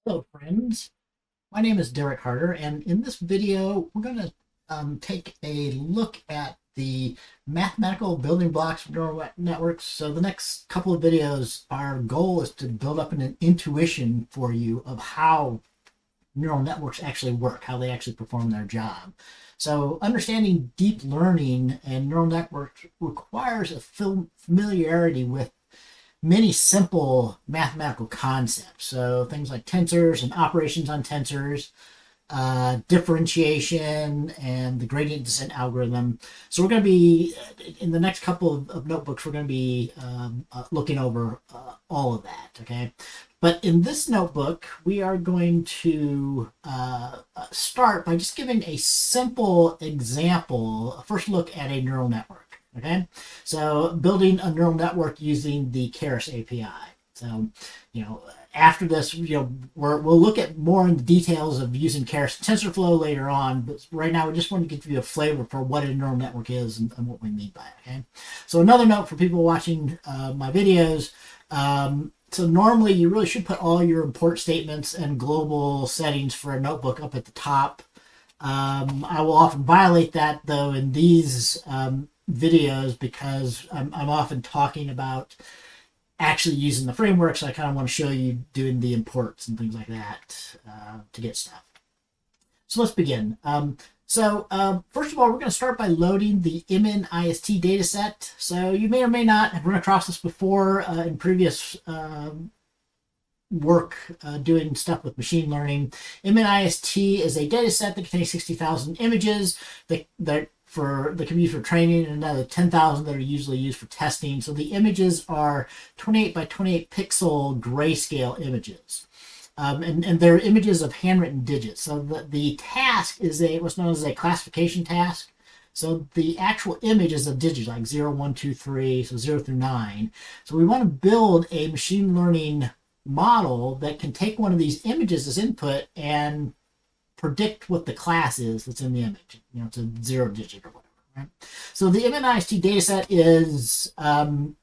Hello, friends. My name is Derek Harder, and in this video, we're going to take a look at the mathematical building blocks of neural networks. So the next couple of videos, our goal is to build up an intuition for you of how neural networks actually work, how they actually perform their job. So understanding deep learning and neural networks requires a familiarity with many simple mathematical concepts. So things like tensors and operations on tensors, differentiation, and the gradient descent algorithm. So we're going to be, in the next couple of notebooks, we're going to be looking over all of that, okay? But in this notebook, we are going to start by just giving a simple example, a first look at a neural network. Okay, so building a neural network using the Keras API. So, after this, we'll look at more in the details of using Keras TensorFlow later on. But right now, we just want to give you a flavor for what a neural network is and what we mean by it. Okay, so another note for people watching my videos. So normally, you really should put all your import statements and global settings for a notebook up at the top. I will often violate that though in these videos because I'm often talking about actually using the framework, so I kind of want to show you doing the imports and things like that to get stuff. So let's begin. First of all, we're going to start by loading the MNIST dataset. So you may or may not have run across this before in previous work doing stuff with machine learning. MNIST is a dataset that contains 60,000 images that can be used for training, and another 10,000 that are usually used for testing. So the images are 28 by 28 pixel grayscale images. And they're images of handwritten digits. So the task is what's known as a classification task. So the actual image is a digit like 0, 1, 2, 3, so 0 through 9. So we want to build a machine learning model that can take one of these images as input and predict what the class is that's in the image. It's a 0 digit or whatever, right? So the MNIST dataset is kind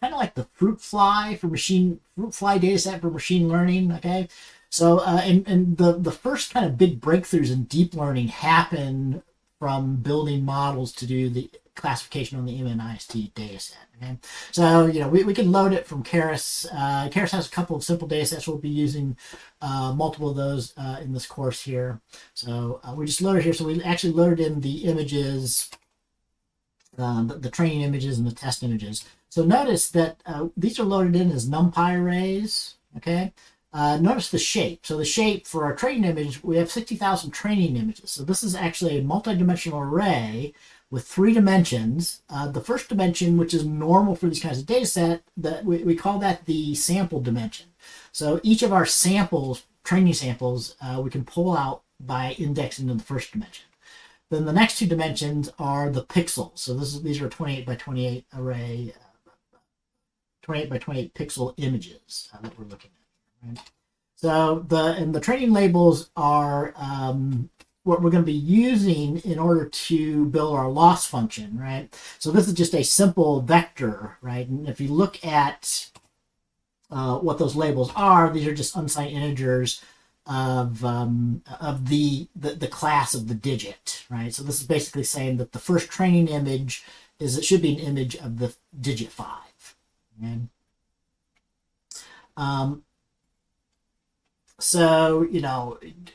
of like the fruit fly dataset for machine learning. Okay, so and the first kind of big breakthroughs in deep learning happen from building models to do the classification on the MNIST dataset. Okay, so we can load it from Keras. Keras has a couple of simple datasets. We'll be using multiple of those in this course here. So we just loaded here. So we actually loaded in the images, the training images and the test images. So notice that these are loaded in as NumPy arrays. Okay. Notice the shape. So the shape for our training image, we have 60,000 training images. So this is actually a multi-dimensional array with 3 dimensions. The first dimension, which is normal for these kinds of data set, we call that the sample dimension. So each of our samples, training samples, we can pull out by indexing in the first dimension. Then the next 2 dimensions are the pixels. So these are 28 by 28 array, 28 by 28 pixel images that we're looking at. Right? So the training labels are what we're going to be using in order to build our loss function, right? So this is just a simple vector, right? And if you look at what those labels are, these are just unsigned integers of the class of the digit, right? So this is basically saying that the first training image it should be an image of the digit 5. Okay? So,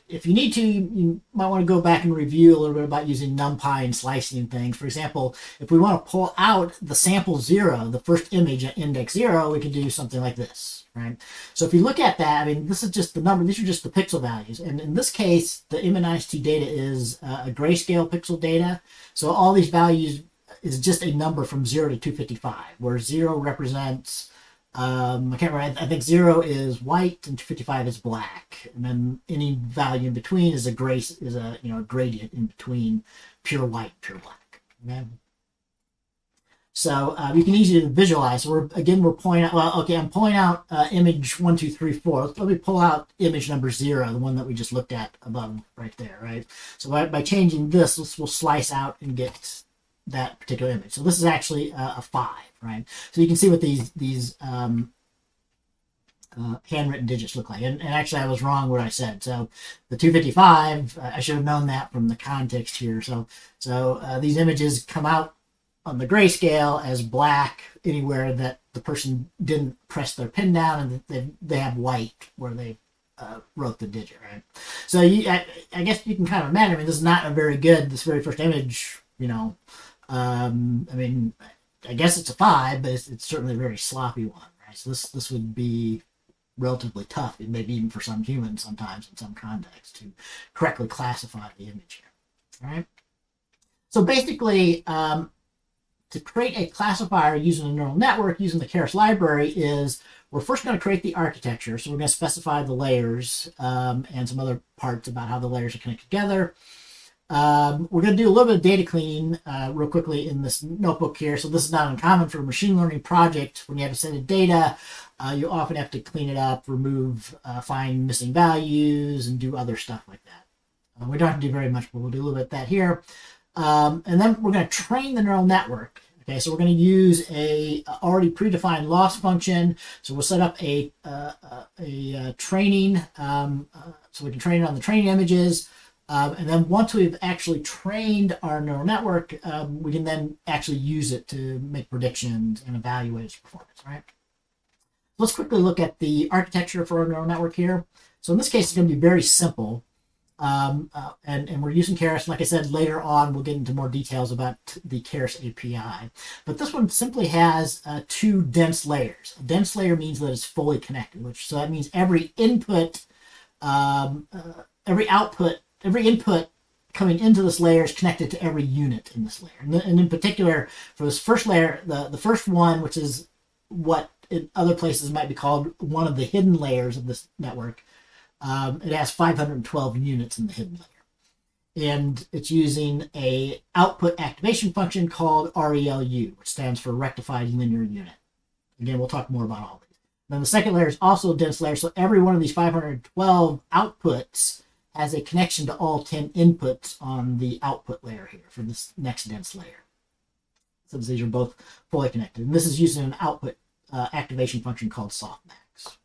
if you need to, you might want to go back and review a little bit about using NumPy and slicing things. For example, if we want to pull out the sample 0, the first image at index 0, we can do something like this, right? So if you look at that, this is just the number. These are just the pixel values. And in this case, the MNIST data is a grayscale pixel data. So all these values is just a number from 0 to 255, where 0 represents I can't remember. I think 0 is white and 255 is black, and then any value in between is a gradient in between pure white, pure black. Okay? So you can easily visualize. So we're pointing out. Well, okay, I'm pulling out image 1, 2, 3, 4. Let me pull out image number 0, the one that we just looked at above, right there, right. So by changing this, we'll slice out and get that particular image. So this is actually a 5, right? So you can see what these handwritten digits look like. And actually, I was wrong what I said. So the 255, I should have known that from the context here. So these images come out on the grayscale as black anywhere that the person didn't press their pen down, and they have white where they wrote the digit, right? So I guess you can kind of imagine. I mean, this is not a very good. This very first image, I mean, I guess it's a 5, but it's certainly a very sloppy one, right? So this would be relatively tough, maybe even for some humans sometimes in some contexts, to correctly classify the image here, all right? So basically, to create a classifier using a neural network, using the Keras library, is we're first going to create the architecture. So we're going to specify the layers and some other parts about how the layers are connected together. We're going to do a little bit of data cleaning real quickly in this notebook here. So this is not uncommon for a machine learning project. When you have a set of data, you often have to clean it up, remove, find missing values, and do other stuff like that. We don't have to do very much, but we'll do a little bit of that here. And then we're going to train the neural network. Okay, so we're going to use a already predefined loss function. So we'll set up a training, so we can train it on the training images. And then once we've actually trained our neural network, we can then actually use it to make predictions and evaluate its performance, right? Let's quickly look at the architecture for our neural network here. So in this case, it's going to be very simple. And we're using Keras. Like I said, later on, we'll get into more details about the Keras API. But this one simply has 2 dense layers. A dense layer means that it's fully connected, so that means every input, every output, every input coming into this layer is connected to every unit in this layer. And in particular, for this first layer, the first one, which is what in other places might be called one of the hidden layers of this network, it has 512 units in the hidden layer. And it's using a output activation function called ReLU, which stands for rectified linear unit. Again, we'll talk more about all these. Then the second layer is also a dense layer, so every one of these 512 outputs has a connection to all 10 inputs on the output layer here for this next dense layer. So these are both fully connected. And this is using an output activation function called softmax.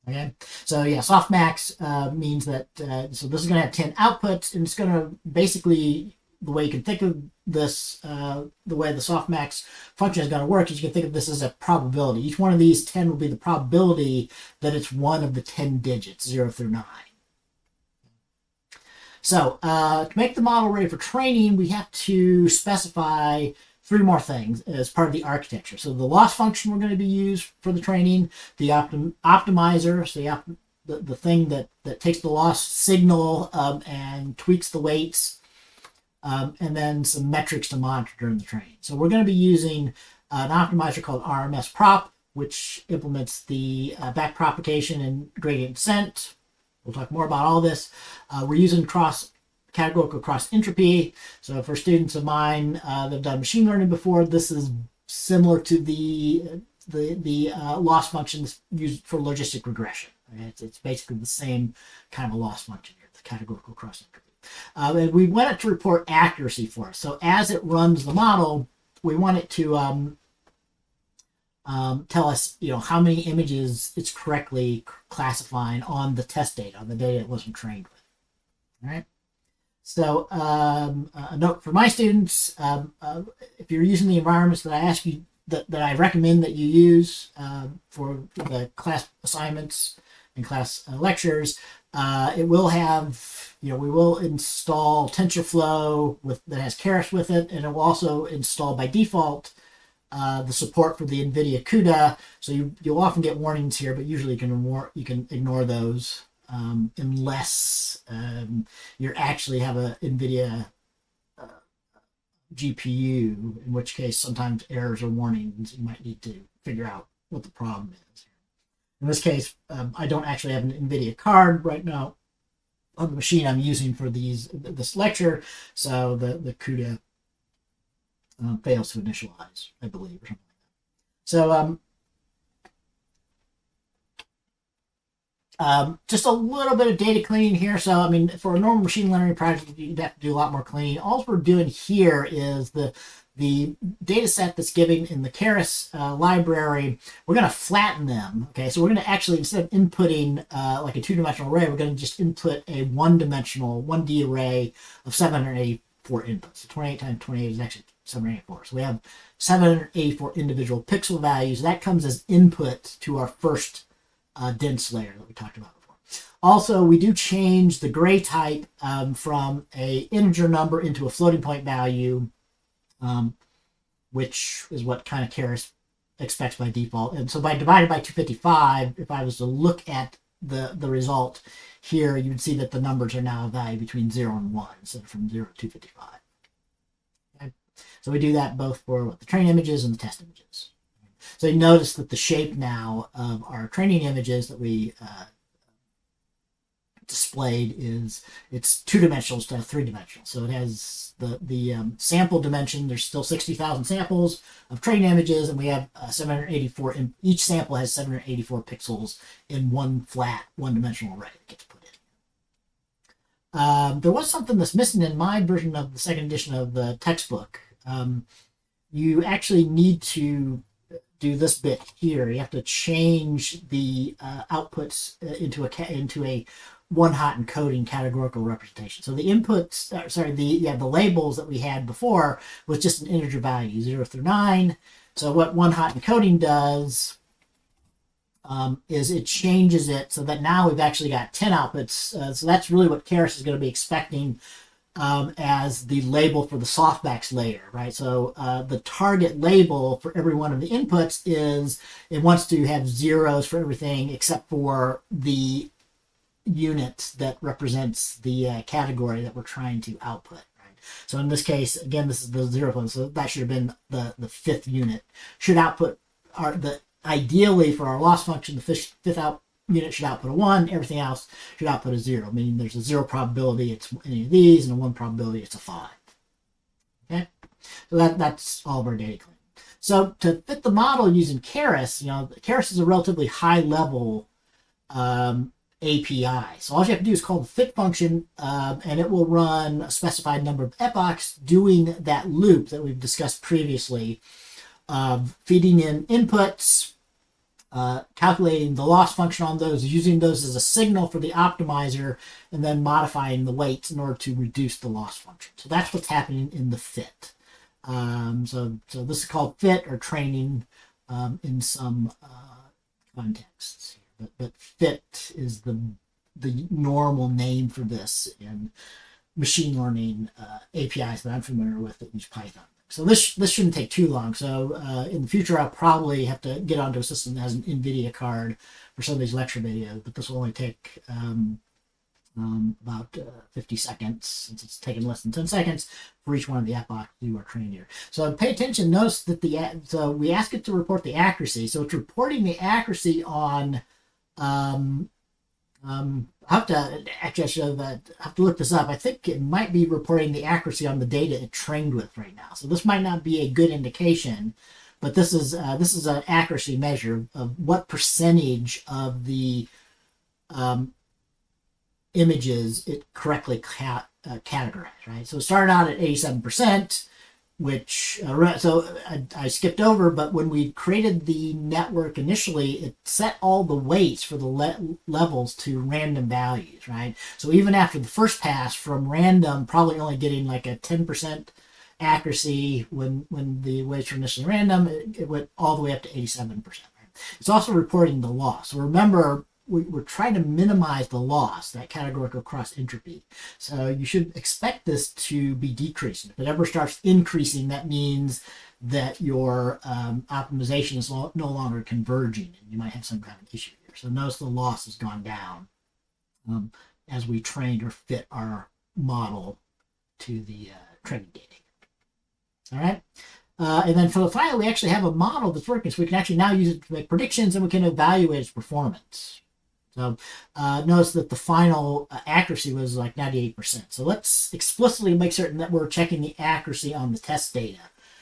Okay, so yeah, softmax means that, so this is going to have 10 outputs, and it's going to basically, the way you can think of this, the way the softmax function is going to work is you can think of this as a probability. Each one of these 10 will be the probability that it's one of the 10 digits, 0 through 9. So to make the model ready for training, we have to specify 3 more things as part of the architecture. So the loss function we're going to be used for the training, the optimizer, so the thing that takes the loss signal and tweaks the weights, and then some metrics to monitor during the training. So we're going to be using an optimizer called RMS prop, which implements the backpropagation and gradient descent. We'll talk more about all this. We're using categorical cross entropy. So for students of mine that have done machine learning before, this is similar to the loss functions used for logistic regression. It's basically the same kind of a loss function here, the categorical cross entropy. And we want it to report accuracy for us. So as it runs the model, we want it to tell us, how many images it's correctly classifying on the test data, on the data it wasn't trained with. All right. So a note for my students: if you're using the environments that I ask you, that I recommend that you use for the class assignments and class lectures, it will have, we will install TensorFlow that has Keras with it, and it will also install by default the support for the NVIDIA CUDA. So you'll often get warnings here, but usually you can ignore those unless you actually have a NVIDIA GPU, in which case sometimes errors or warnings. You might need to figure out what the problem is. In this case, I don't actually have an NVIDIA card right now on the machine I'm using for this lecture, so the CUDA fails to initialize, I believe, or something like that. So just a little bit of data cleaning here. So, for a normal machine learning project, you'd have to do a lot more cleaning. All we're doing here is the the data set that's given in the Keras library, we're going to flatten them. Okay, so we're going to actually, instead of inputting like a two-dimensional array, we're going to just input a one-dimensional 1D array of 784 inputs. So 28 times 28 is actually 784. So we have 784 individual pixel values. That comes as input to our first dense layer that we talked about before. Also, we do change the gray type from a integer number into a floating point value, which is what kind of Keras expects by default. And so by divided by 255, if I was to look at the result here, you would see that the numbers are now a value between 0 and 1 instead of from 0 to 255. Okay? So we do that both for the train images and the test images. So you notice that the shape now of our training images that we displayed it's two-dimensional instead of three-dimensional. So it has the sample dimension. There's still 60,000 samples of training images, and we have 784. And each sample has 784 pixels in one flat, one-dimensional array that gets put in. There was something that's missing in my version of the second edition of the textbook. You actually need to do this bit here. You have to change the outputs into a one-hot encoding categorical representation. So the inputs, the labels that we had before was just an integer value, 0 through 9. So what one-hot encoding does is it changes it so that now we've actually got 10 outputs. So that's really what Keras is going to be expecting as the label for the softmax layer, right? So the target label for every one of the inputs is it wants to have zeros for everything except for the unit that represents the category that we're trying to output. Right? So in this case, again, this is the 0 point, so that should have been the fifth unit. Should output ideally for our loss function, the fifth unit should output a 1, everything else should output a 0, meaning there's a 0 probability it's any of these and a 1 probability it's a 5. Okay, so that's all of our data cleaning. So to fit the model using Keras, Keras is a relatively high level API. So all you have to do is call the fit function, and it will run a specified number of epochs doing that loop that we've discussed previously of feeding in inputs, calculating the loss function on those, using those as a signal for the optimizer, and then modifying the weights in order to reduce the loss function. So that's what's happening in the fit. So this is called fit or training in some contexts. But fit is the normal name for this in machine learning APIs that I'm familiar with that use Python. So this shouldn't take too long. So in the future, I'll probably have to get onto a system that has an NVIDIA card for some of these lecture videos, but this will only take about 50 seconds, since it's taking less than 10 seconds for each one of the epochs to do our training here. So pay attention. Notice that so we ask it to report the accuracy. So it's reporting the accuracy on I have to look this up. I think it might be reporting the accuracy on the data it trained with right now. So this might not be a good indication, but this is an accuracy measure of what percentage of the images it correctly categorized. Right. So it started out at 87%. Which I skipped over, but when we created the network initially, it set all the weights for the levels to random values, right? So even after the first pass from random, probably only getting like a 10% accuracy when the weights were initially random, it went all the way up to 87%. Right? It's also reporting the loss. So remember, we're trying to minimize the loss, that categorical cross entropy. So you should expect this to be decreasing. If it ever starts increasing, that means that your optimization is no longer converging, and you might have some kind of issue here. So notice the loss has gone down as we trained or fit our model to the training data. All right. And then finally, we actually have a model that's working, so we can actually now use it to make predictions, and we can evaluate its performance. So notice that the final accuracy was like 98%. So let's explicitly make certain that we're checking the accuracy on the test data.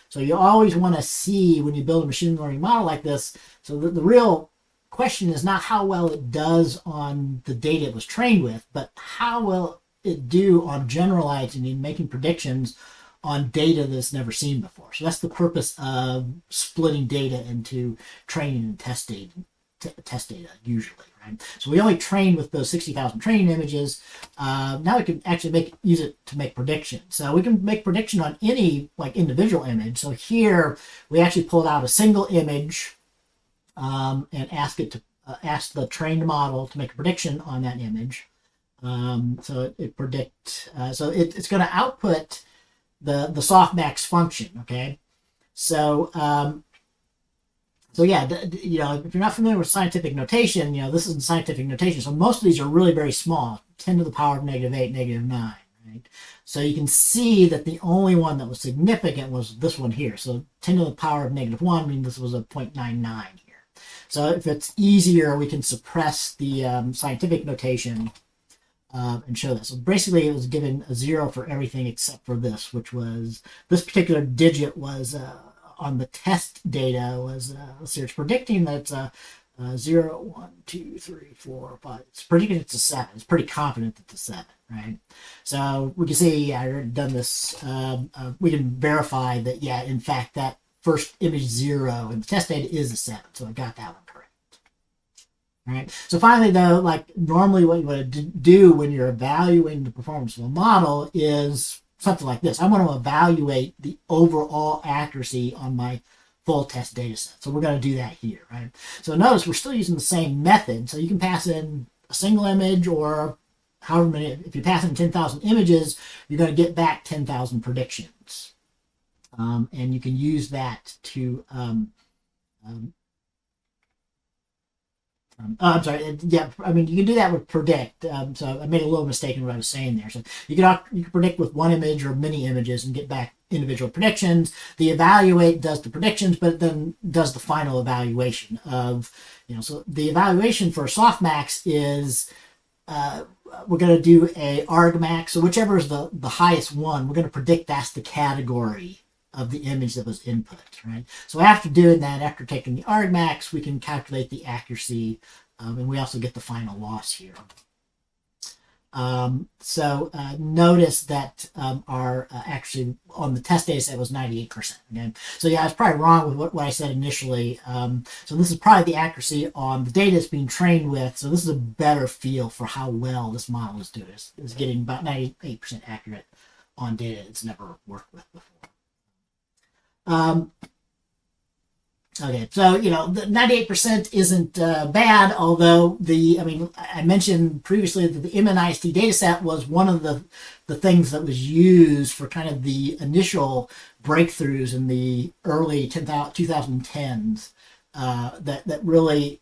So you always want to see when you build a machine learning model like this. So the real question is not how well it does on the data it was trained with, but how will it do on generalizing and making predictions on data that's never seen before. So that's the purpose of splitting data into training and test data usually, right? So we only train with those 60,000 training images. Now we can actually use it to make predictions. So we can make prediction on any like individual image. So here we actually pulled out a single image and ask it to ask the trained model to make a prediction on that image. So it predict. So it's going to output the softmax function. Okay, so so yeah, you know, if you're not familiar with scientific notation, you know, this is scientific notation. So most of these are really very small, 10 to the power of -8, -9, right? So you can see that the only one that was significant was this one here. So 10 to the power of -1 means this was a 0.99 here. So if it's easier, we can suppress the scientific notation and show that. So basically it was given a 0 for everything except for this, which was, this particular digit was on the test data was, let's see, it's predicting that it's 0, 1, 2, 3, 4, 5. It's predicting it's a 7. It's pretty confident that it's a 7, right? So we can see, I already done this, we can verify that, yeah, in fact, that first image 0 in the test data is a 7. So I got that one correct. All right. So finally, though, like normally what you want to do when you're evaluating the performance of a model is something like this. I want to evaluate the overall accuracy on my full test data set. So we're going to do that here, right? So notice we're still using the same method. So you can pass in a single image or however many, if you pass in 10,000 images, you're going to get back 10,000 predictions. And you can use that to, I'm sorry. Yeah, I mean, you can do that with predict. So I made a little mistake in what I was saying there. So you can predict with one image or many images and get back individual predictions. The evaluate does the predictions, but then does the final evaluation of, you know, so the evaluation for softmax is we're going to do a argmax. So whichever is the highest one, we're going to predict that's the category of the image that was input, right? So after doing that, after taking the argmax, we can calculate the accuracy, and we also get the final loss here. Notice that our accuracy on the test data set was 98%. Okay? So yeah, I was probably wrong with what I said initially. So this is probably the accuracy on the data it's being trained with. So this is a better feel for how well this model is doing. It's getting about 98% accurate on data it's never worked with before. Okay, so, you know, the 98% isn't bad, although I mentioned previously that the MNIST dataset was one of the things that was used for kind of the initial breakthroughs in the early 2010s that really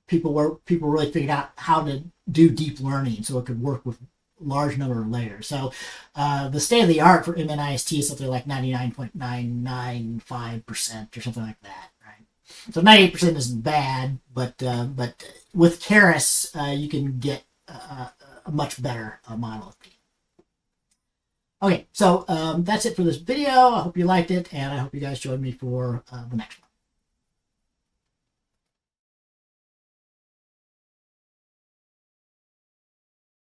people really figured out how to do deep learning so it could work with large number of layers. So the state of the art for MNIST is something like 99.995% or something like that, right? So 98% isn't bad, but with Keras you can get a much better model. Okay, so that's it for this video. I hope you liked it, and I hope you guys join me for the next one.